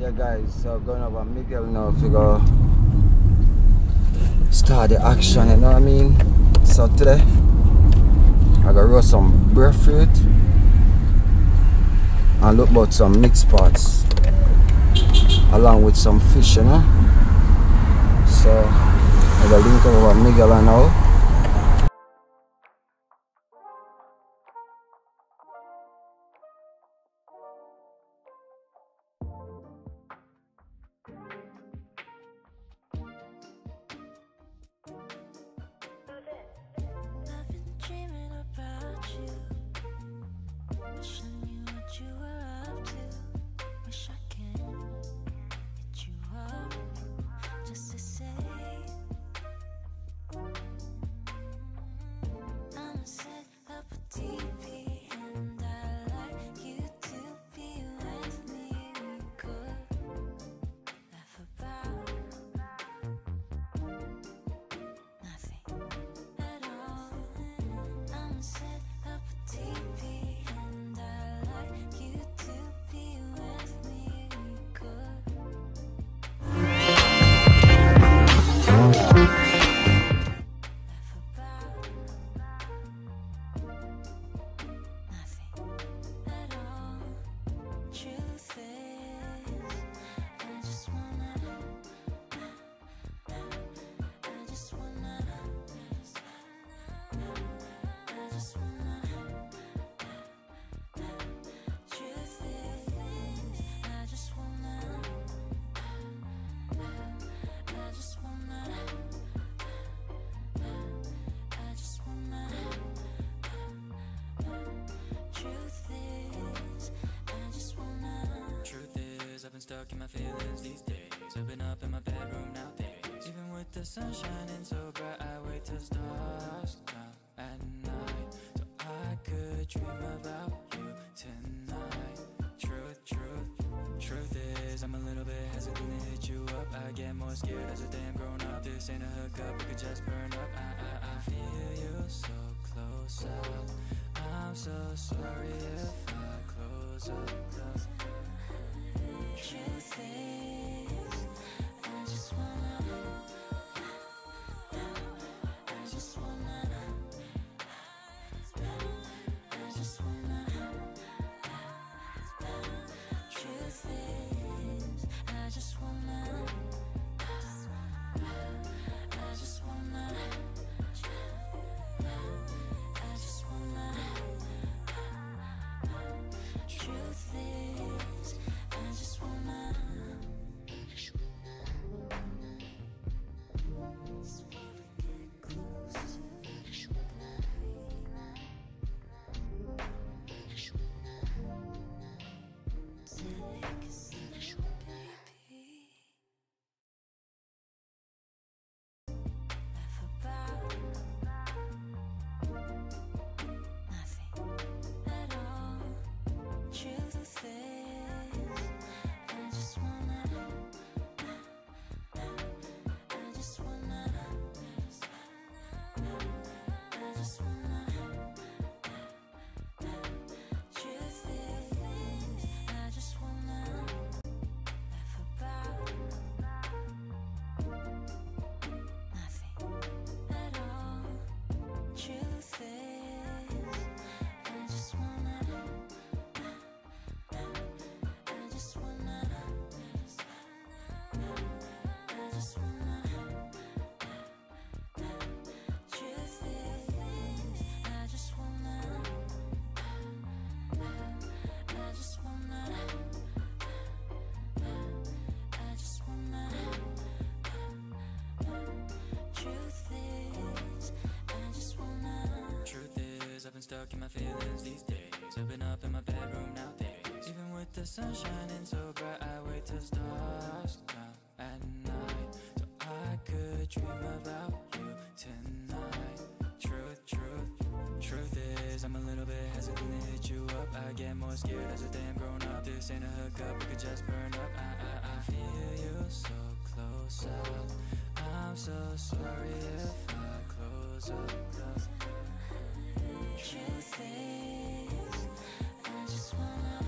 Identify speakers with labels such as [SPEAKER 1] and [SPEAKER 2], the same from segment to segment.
[SPEAKER 1] Yeah guys, so going over Miguel now to go start the action, you know what I mean? So today I gotta roast some breadfruit and look about some mixed pots along with some fish, you know? So I gotta link over Miguel now.
[SPEAKER 2] I've been stuck in my feelings these days. I've been up in my bedroom nowadays. Even with the sun shining so bright, I wait till stars come at night, so I could dream about you tonight. Truth is, I'm a little bit hesitant to hit you up. I get more scared as a damn grown up. This ain't a hookup, we could just burn up. I feel you so close up. I'm so sorry if I close up. Truth is, I just wanna truth is, I just wanna stuck in my feelings these days. I've been up in my bedroom nowadays. Even with the sun shining so bright, I wait till stars come at night, so I could dream about you tonight. Truth is, I'm a little bit hesitant to hit you up. I get more scared as a damn grown up. This ain't a hookup, we could just burn up. I feel you so close up. I'm so sorry if I close up. Truth is, I just wanna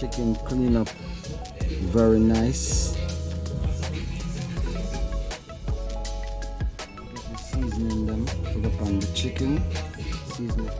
[SPEAKER 1] chicken clean up very nice. Get the seasoning them, put up on the chicken, season it.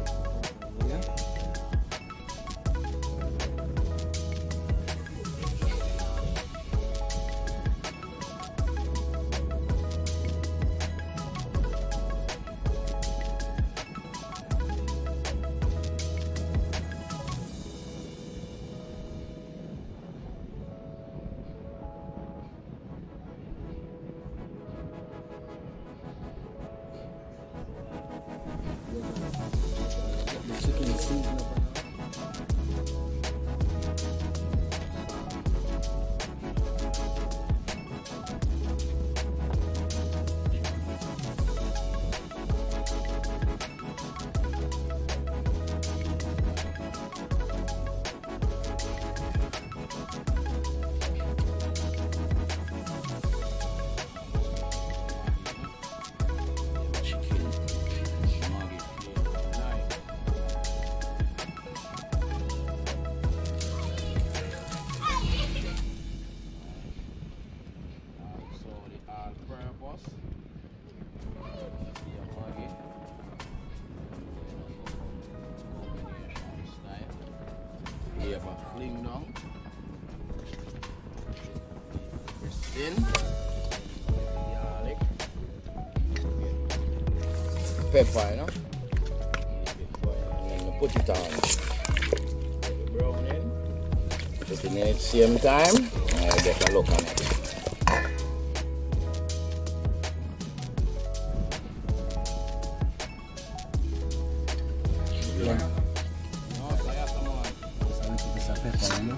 [SPEAKER 1] Chicken season up.
[SPEAKER 3] Fling down. Press in. Garlic. Pepper, you know. And then you put it on. Brown in. Put it in at the same time. And I get a look on it. Garlic. Plenty that is it.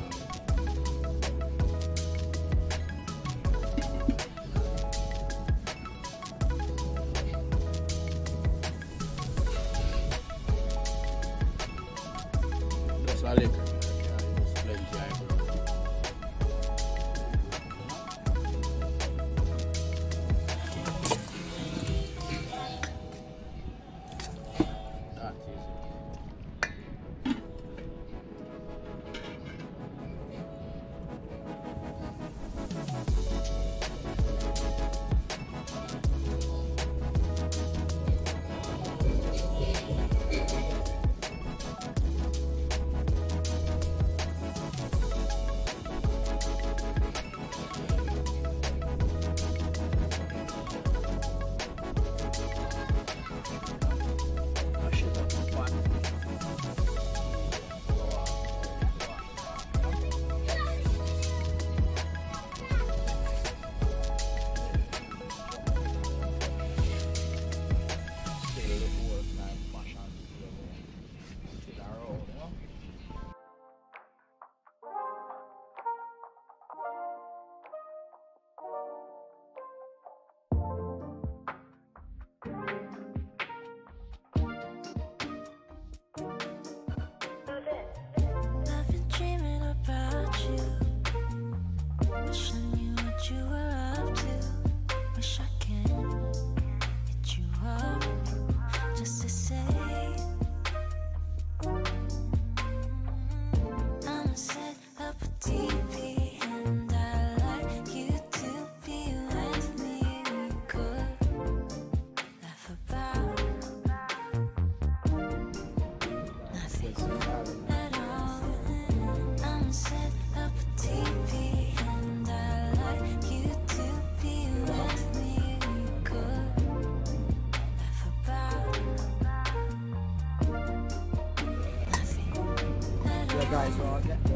[SPEAKER 1] Guys, well, I'll get the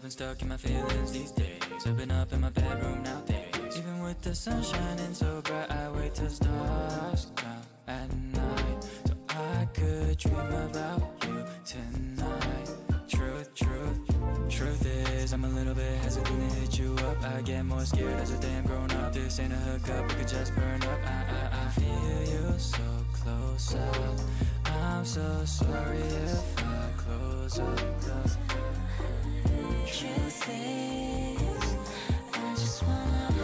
[SPEAKER 2] Stuck in my feelings these days. I've been up in my bedroom nowadays. Even with the sun shining so bright, I wait till stars come at night so I could dream about you tonight. Truth, truth. little bit hesitant to hit you up. I get more scared as a damn grown up. This ain't a hookup, we could just burn up. I feel you so close up. I'm so sorry if I close up. Truth is, I just wanna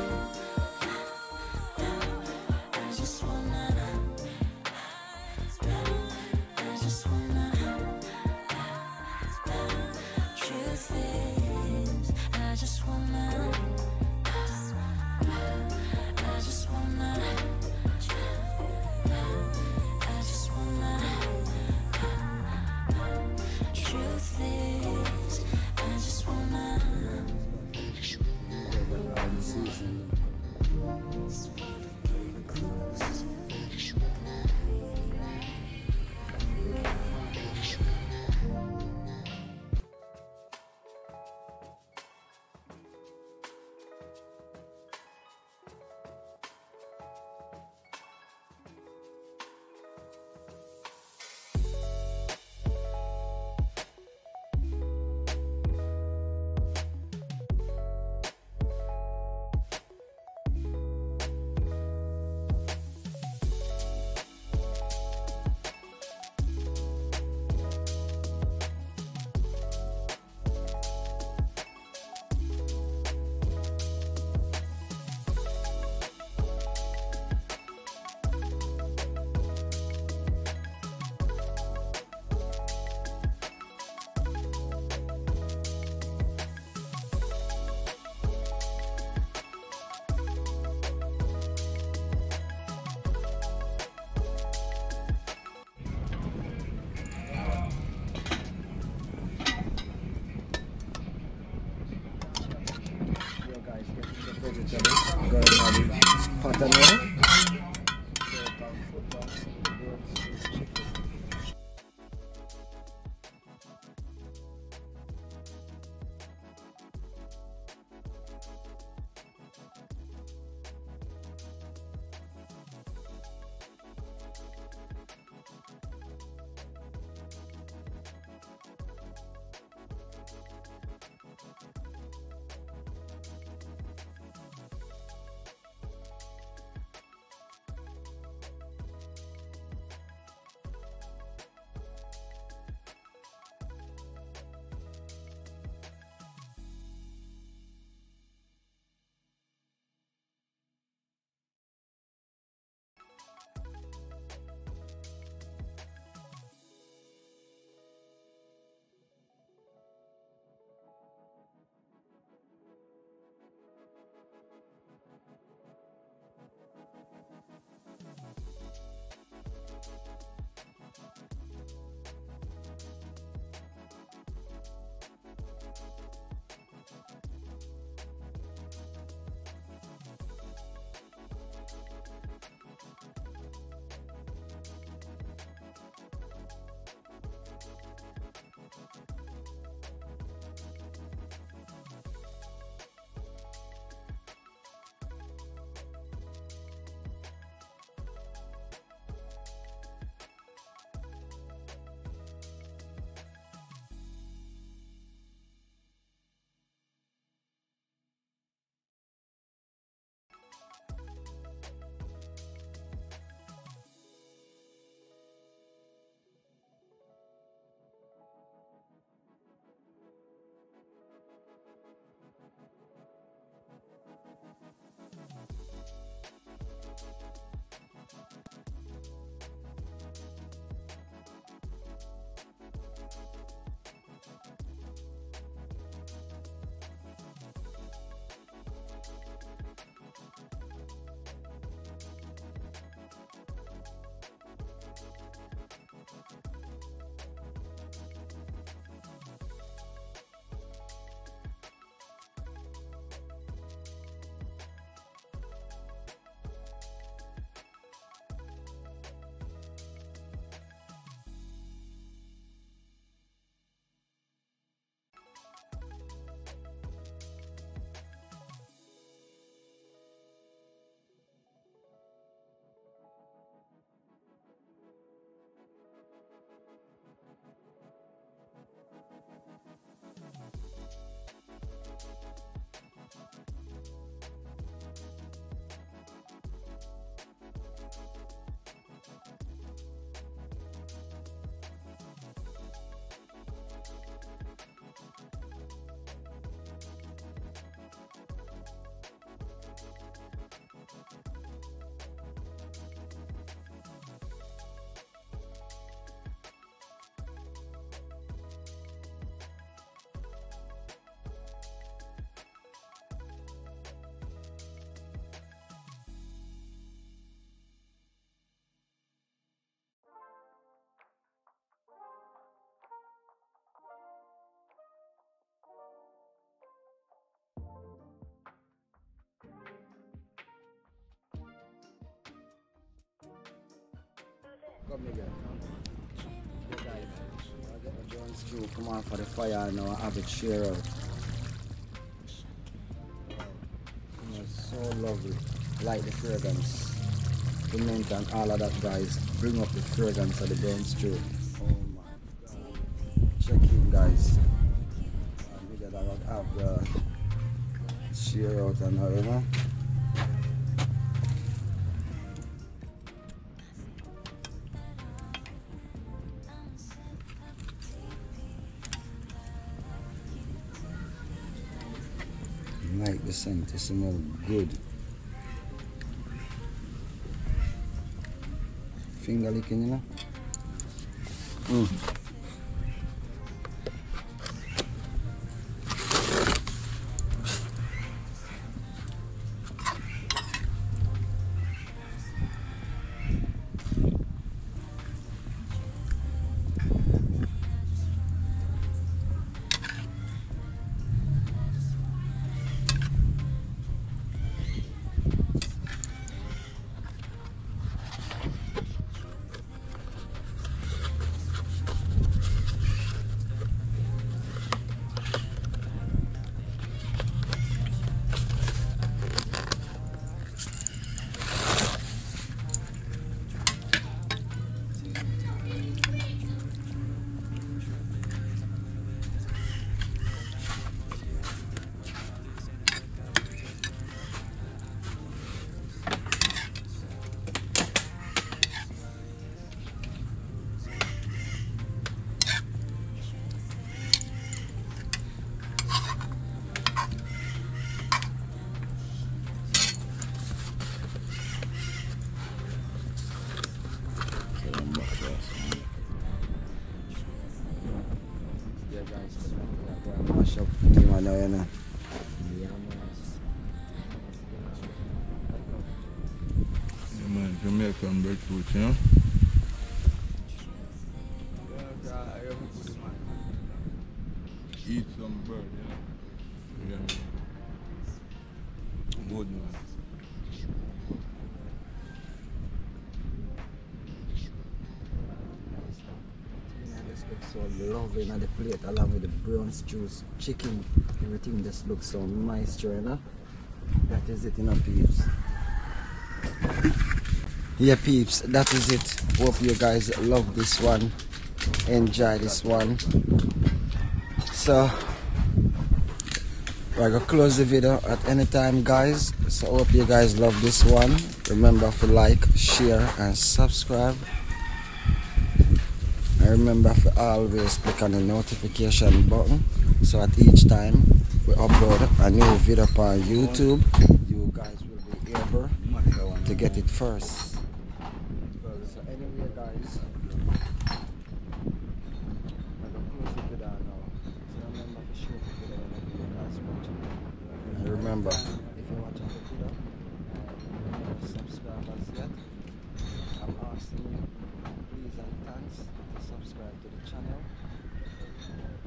[SPEAKER 1] come, Miguel. Yeah, guys. I'll get the brown stew. Come on for the fire now. I have it share out. It's so lovely. Like the fragrance. The mint and all of that, guys. Bring up the fragrance of the brown stew. Oh my god. Check in, guys. Miguel, I will have the share out and all, you know. Like the scent, it smells good. Finger licking, you know. Yeah, guys, mash up the man now, you know.
[SPEAKER 4] Yeah, man, Jamaican breadfruit, you know? Eat some bird, you know? Yeah, man. Good, man.
[SPEAKER 1] This looks so lovely on the plate along with the brown stews, chicken, everything just looks so nice, you know. That is it, you know, peeps. Yeah, peeps, that is it. Hope you guys love this one, enjoy this one. So we're gonna close the video at any time, guys. So hope you guys love this one. Remember to like, share and subscribe. And remember to always click on the notification button, so at each time we upload a new video on YouTube, you guys will be able to get it first. So anyway, guys, I'm gonna close the video now. So remember to share the video whenever you guys watch it. And remember, if you're watching the video and you're not subscribers yet, I'm asking you, please and thanks, to subscribe to the channel.